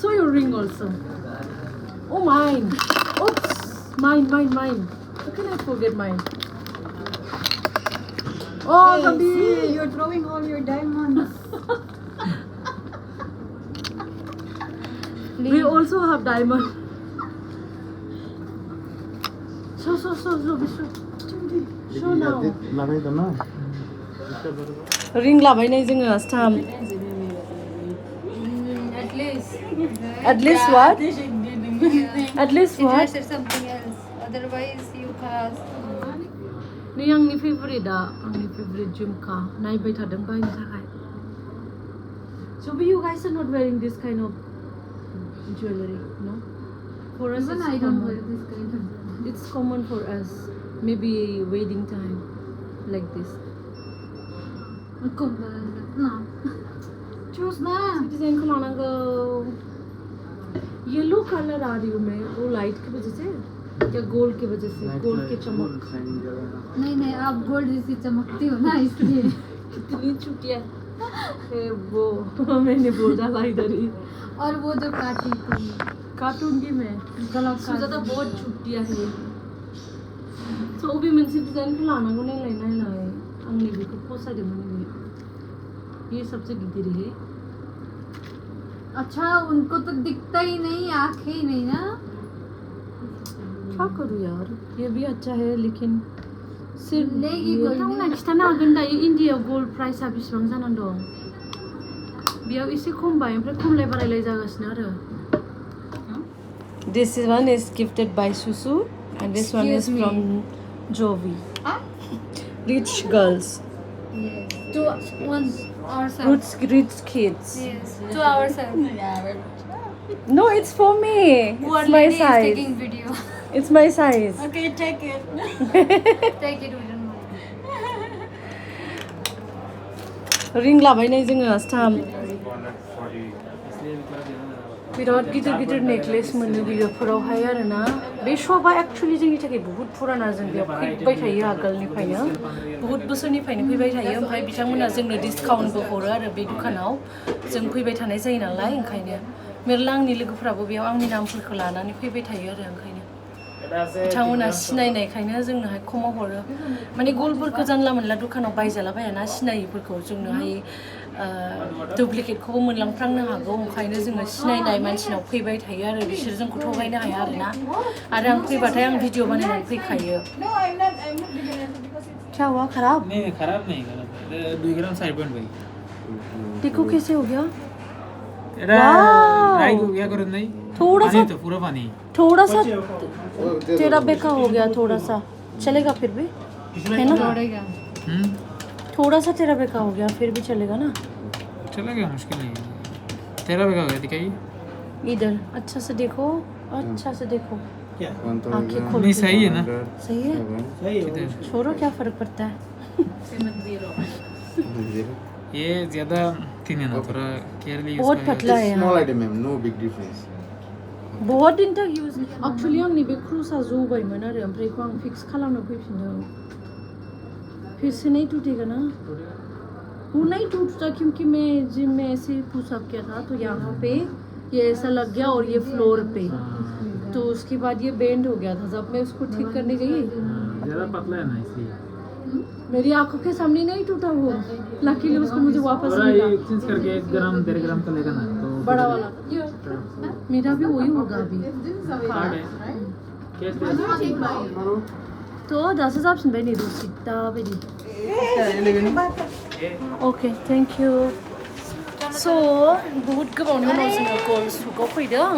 So your ring also. Oh, mine. Oops. Mine. How can I forget mine? Oh, Hey, Gabi. see, you're throwing all your diamonds. We also have diamond. Show, Show now. Ring labai nai jengha stam. At least what? At least what? Something else. Otherwise, you can't. Ni आंनि favorite आ आंनि favorite jwngha नायबाय थादों बायनो थाखाय. So but you guys are not wearing this kind of jewelry, no? For us, Even it's I don't common. wear this kind of. It's common for us. Maybe wedding time, like this. No. Choose na. Design को लानांगौ. Yellow color आ रही हूँ मैं वो light की वजह से या gold की वजह से gold के चमक. नहीं आप गोल्ड जैसी चमकती हो ना इसलिए. कितनी चुटिया है वो मैंने बोला ला इधर ही. और वो जो काटी थी काटूंगी मैं. गला सुजाता बहुत चुटिया है. So भी मुझसे डिजाइन को लानांगौ नहीं लाना है. आंनि बेखौ फसायदोंमोन बे. ये सबसे गिदिर है. अच्छा उनको तो दिखता ही नहीं आंखें ही नहीं ना. क्या करूँ यार ये भी अच्छा है लेकिन सिर्फ लेगी कोई नहीं. ना खिथानो हागोन दायो इन्डियायाव गोल्ड प्राइसआ बेसेबां जानानै दं. बेयाव एसे खमबाय ओमफ्राय खमलाय बारायलाय जागासिनो आरो. This one is gifted by Susu and this one is from Jovi. Rich girls. Yes. To ourselves. Rich kids. Yes. To ourselves. No, it's for me. One It's my lady is size. taking video. It's my size. Okay, take it. Take it. Ring labai नै जोङो स्टाम. बिराद गिदिर necklace मोनो बेफोरावहाय आरोना. बे शपआ actually जोंनि थाखाय बहुत पुराना. जों बेयाव फैबाय थायो आगोलनिफ्रायनो बहुत बोसोरनिफ्रायनो फैबाय थायो. ओमफ्राय बिथांमोना जोंनो डिसकाउन्टबो हरो आरो बे दुकानाव. जों फैबाय थानाय जायो नालाय ओंखायनो मेरला आंनि लोगोफोराबो बेयाव आंनि नामफोरखौ लानानै फैबाय थायो आरो ओंखायनो बिथांमोना सिनायनायखायनो जोंनोहाय खमाव हरो. माने गल्डफोरखौ जानला मोनला दुकानाव बायजाला बायाना सिनायिफोरखौ जोंनोहाय डुप्लिकेटखौबो मोनलांफ्रांनो हागौ. ओंखायनो जोङो सिनायनाय मानसिनाव फैबाय थायो आरो बिसोर जोंखौ थगायनो हाया आरोना. आरो आं फैबाथाय आं भिडिअ बानायनानै फैखायो. क्या हुआ खराब? नहीं खराब नहीं. 2 ग्राम साइड पॉइंट भाई. देखो कैसे हो गया. ड्राई हो गया करो नहीं. थोड़ा सा तो पूरा पानी. थोड़ा सा तेरा बेका हो गया. थोड़ा सा चलेगा फिर भी है ना. थोड़ा सा तेरा बेका हो गया फिर भी चलेगा ना. चलेगा मुश्किल नहीं. तेरा बेका हो गया दिखाइए इधर. अच्छा से देखो. अच्छा से देखो. क्या आंखें खोल. नहीं सही है ना. सही है. छोड़ो क्या फर्क पड़ता है. ये ज्यादा थिन है ना थोड़ा केयरली यूज बहुत पतला है. Small item, ma'am. No big difference. बहुत दिन तक यूज. एक्चुअली आंनि बे क्रुजआ जबायमोन आरो ओमफ्राय बेखौ आं फिक्स खालामनो फैफिनदों. फिर से नहीं टूटेगा ना. वो नहीं टूटता क्योंकि मैं जिम में ऐसे पुशअप किया था तो यहाँ पे ये ऐसा लग गया और ये फ्लोर पे. तो उसके बाद ये बेंड हो गया था. जब मैं उसको ठीक करने गई ज्यादा पतला है ना इसलिए मेरी आंखों के सामने नहीं टूटा वो. लकीली उसको मुझे वापस मिला. एक्सचेंज करके 1 ग्राम 1.5 ग्राम का लेगा ना तो बड़ा वाला. मेरा भी वही होगा अभी. तो 10,000 जाफिनबाय नै रसिता बायदि. Okay, thank you. So बहुत गोबावनि उनाव जोङो गल्ड सुकआव फैदों.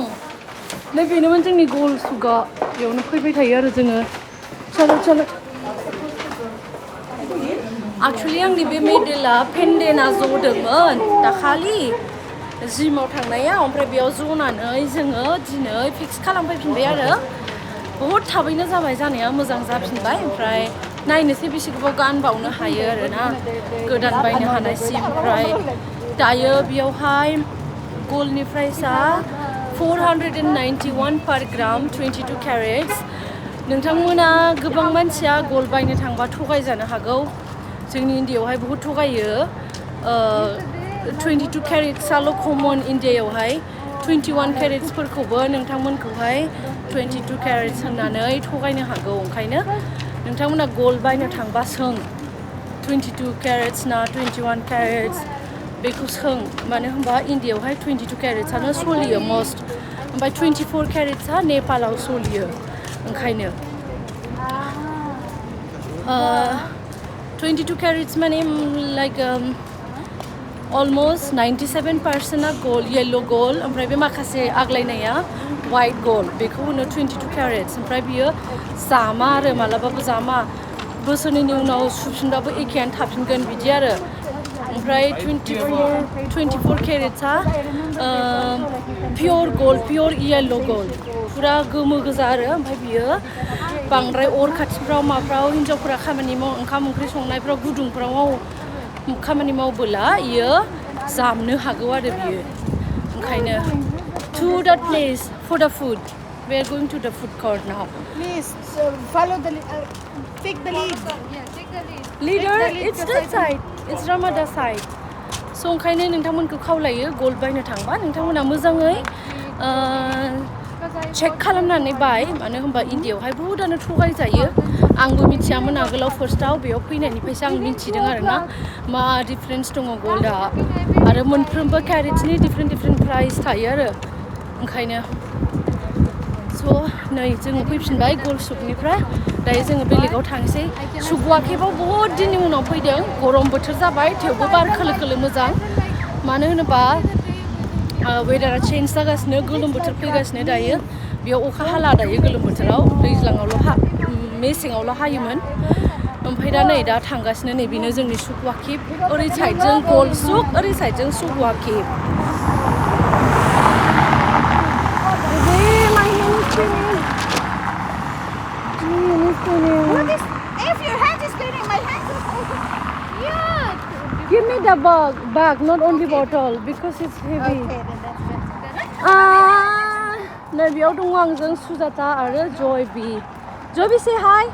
नै बेनोमोन जोंनि गल्ड सुकआ. बेयावनो फैबाय थायो आरो जोङो. चलो एक्चुअली आंनि बे मेडेला पेन्डेन्टआ जदोंमोन दाखालि जिमाव थांनायाव. ओमफ्राय बेयाव जनानै जोङो दिनै फिक्स खालामफैफिनबाय आरो. बहुत थाबैनो जाबाय जानाया. मोजां जाफिनबाय. ओमफ्राय नायनोसै बेसे गोबाव गानबावनो हायो आरोना गोदान बायनो हानायसिम. ओमफ्राय दायो बेयावहाय गल्डनि प्राइसआ 491 per gram 22 carats. नोंथांमोना गोबां मानसिया गल्ड बायनो थांबा थगायजानो हागौ. जोंनि इन्डियायावहाय बहुत थगायो. 22 carats आल' कमन इन्डियायावहाय. 21 केरेट्सफोरखौबो नोंथांमोनखौहाय 22 केरेट्स होननानै थगायनो हागौ ओंखायनो नोंथांमोना गल्ड बायनो थांबा सों 22 केरेट्स ना 21 केरेट्स बेखौ सों मानो होनबा इन्डियायावहाय 22 केरेट्सआनो सोलियो मस्ट ओमफ्राय 24 केरेट्सआ नेपालाव सोलियो ओंखायनो 22 केरेट्स माने like almost 97% gold yellow gold ओमफ्राय बे माखासे आग्लायनाया white gold बेखौ होनो 22 carats ओमफ्राय बियो जामा आरो मालाबाबो जामा बोसोरनैनि उनाव सुफिनबाबो एखेयानो थाफिनगोन बिदि आरो ओमफ्राय 24 carats-आ pure gold pure yellow gold पुरा गोमो गोजा आरो ओमफ्राय बियो बांद्राय अर खाथिफ्राव माफ्राव हिन्जावफोरा खामानि माव ओंखाम ओंख्रि संनायफ्राव गुदुंफ्राव खामानि मावबोला इयो जामनो हागौ आरो बियो ओंखायनो to that place for the food we are going to the food court now Please follow the take the lead. Yeah, take the lead. leader Take the lead, it's that side it's Rwngaba side so ओंखायनो नोंथांमोनखौ खावलायो gold बायनो थांबा नोंथांमोना मोजाङै check खालामनानै बाय मानो होनबा इन्डियायावहाय बहुतानो थगायजायो आंबो मिथियामोन आगोलाव फार्स्टआव बेयाव फैनायनिफ्रायसो आं मिथिदों आरोना मा डिफारेन्स दङ गल्डआ आरो मोनफ्रोमबो केरेट्सनि डिफारेन्ट प्राइस थायो आरो ओंखायनो स' नै जोङो फैफिनबाय गल्ड सुकनिफ्राय दायो जोङो बेलेगाव थांसै सुगुवाखैबाव बहुद दिननि उनाव फैदों गरम बोथोर जाबाय थेवबो बार खोलो खोलो मोजां मानो होनोबा वेदारा चेन्ज जागासिनो गोलोम बोथोर फैगासिनो दायो बेयाव अखा हाला दायो गोलोम बोथोराव दैज्लाङावल' मेसेङावल' हायोमोन ओमफ्राय दा नै दा थांगासिनो नै बेनो जोंनि सुगुवा केभ ओरै साइडजों गल्ड सुक ओरै साइडजों सुगुवा cave What is? If your hand is cleaning, my hand is also. Yeah. Give me the bag, not only bottle, because it's heavy. Okay, then that's better. नै बेयाव दङ आंजों सुजाता आरो जयबी जयबी say hi.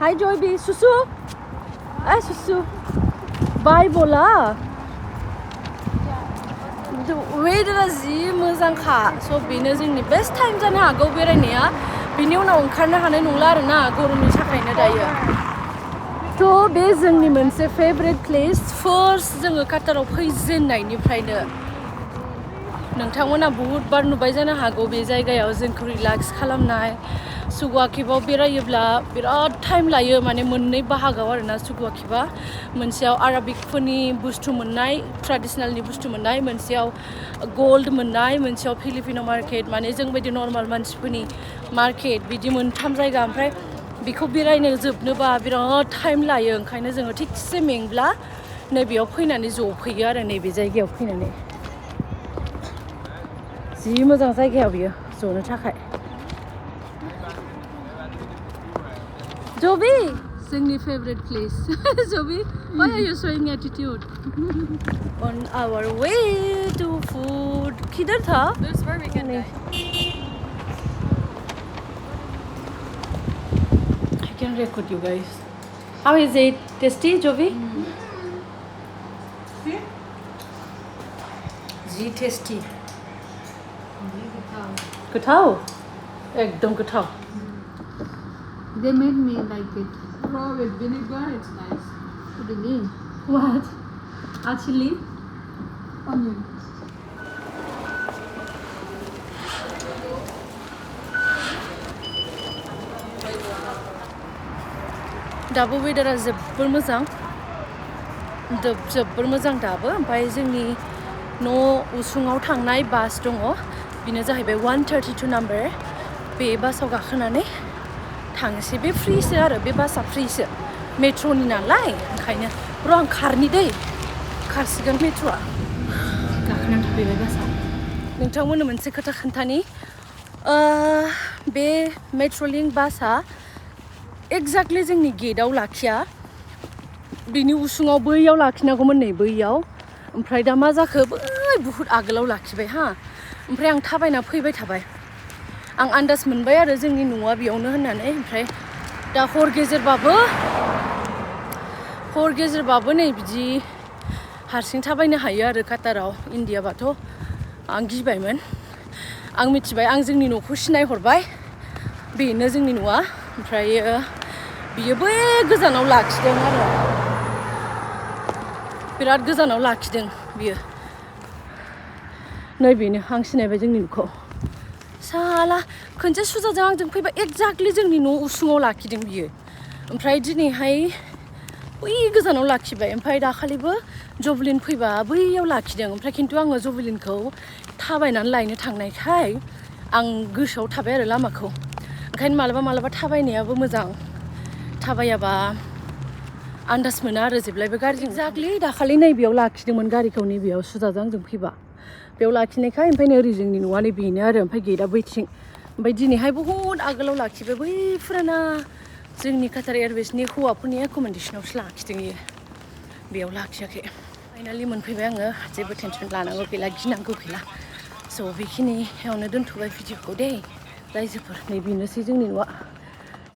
Hi जयबी सुसु सुसु बाय बोला वेदारा जि मोजांखा स' बेनो जोंनि बेस्ट टाइम जानो हागौ बेरायनाया बिनि उनाव ओंखारनो हानाय नंला आरोना गरमनि थाखायनो दायो थ' बे जोंनि मोनसे फेभरेट प्लेस फार्स्ट जोङो काटाराव फैजेननायनिफ्रायनो नोंथांमोना बहुद बार नुबाय जानो हागौ बे जायगायाव जोंखौ रिलेक्स खालामनाय सुगुवा केभआव बेरायोब्ला बिराद टाइम लायो माने मोननै बाहागोआव आरोना सुगुवा केभआ मोनसेयाव आराबिकफोरनि बुस्थु मोननाय ट्रेडिसनेलनि बुस्थु मोननाय मोनसेयाव गल्ड मोननाय मोनसेयाव फिलिपिनो मार्केट माने जोंबायदि नर्माल मानसिफोरनि मार्केट बिदि मोनथाम जायगा ओमफ्राय बेखौ बेरायनो जोबनोबा बिराद टाइम लायो ओंखायनो जोङो थिगसे मेंब्ला नैबेयाव फैनानै जफैयो आरो नैबे जायगायाव फैनानै जि मोजां जायगायाव बियो जनो थाखाय जबी जोंनि फेभरेट प्लेस जबी why are you showing attitude on our way to food किधर था This is where we can die. I can record you guys how is it tasty Jovi G tasty गोथाव एकदम गोथाव They made me like it. Raw with vinegar, it's nice. Really? what actually Onion. दाबो वेदारा जोबोर मोजां जोबोर मोजां दाबो ओमफ्राय जोंनि न' उसुङाव थांनाय बास दङ बेनो जाहैबाय 132 नाम्बार बे बासाव गाखोनानै थांसै बे फ्रिसो आरो बे बासा फ्रिसो मेट्र'नि नालाय ओंखायनो र' आं खारनि दै खारसिगोन मेट्र'आ गाखोनानै थाफैबाय बासा नोंथांमोननो मोनसे खोथा खोन्थानि बे मेट्र'लिंक बासा एक्जेक्टलि जोंनि गेटआव लाखिया बिनि उसुङाव बैयाव लाखिनांगौमोन नै बैयाव ओमफ्राय दा मा जाखो बै बुहुद आगोलाव लाखिबाय हा ओमफ्राय आं थाबायना फैबाय थाबाय आं आन्दाज मोनबाय आरो जोंनि न'आ बेयावनो होननानै ओमफ्राय दा हर गेजेरबाबो नै बिदि हारसिं थाबायनो हायो आरो काटाराव इन्डियाबाथ' आं गिबायमोन आं मिथिबाय आं जोंनि न'खौ सिनायहरबाय बेनो जोंनि न'आ ओमफ्रायो बियो बै गोजानाव लाखिदों आरो बिराद गोजानाव लाखिदों बियो नै बेनो आं सिनायबाय जोंनि न'खौ साला खनसे सुजाजों आंजों फैबा एक्जाक्टलि जोंनि न' उसुङाव लाखिदों बियो ओमफ्राय दिनैहाय बै गोजानाव लाखिबाय ओमफ्राय दाखालिबो जबलिन फैबा बैयाव लाखिदों ओमफ्राय खिन्थु आङो जबलिनखौ थाबायनानै लायनो थांनायखाय आं गोसोआव थाबाय आरो लामाखौ ओंखायनो मालाबा थाबायनायाबो मोजां थाबायाबा आन्दाज मोना आरो जेब्लायबो गारिजों एक्जाक्टलि दाखालि नैबेयाव लाखिदोंमोन गारिखौ नैबेयाव सुजाजों आंजों फैबा बेयाव लाखिनायखाय ओमफ्राय नै ओरै जोंनि न'आ नै बेनो आरो ओमफ्राय गेटआ बैथिं ओमफ्राय दिनैहाय बहुद आगोलाव लाखिबाय बै फुराना जोंनि काटार एयारवेजनि हौवाफोरनि एक'मडेसनावसो लाखिदों इयो बेयाव लाखियाखै फाइनालि मोनफैबाय आङो जेबो टेनसन लानांगौ गैला गिनांगौ गैला स' बेखिनियावनो दोनथ'बाय भिडिअखौ दे रायजोफोर नै बेनोसै जोंनि न'आ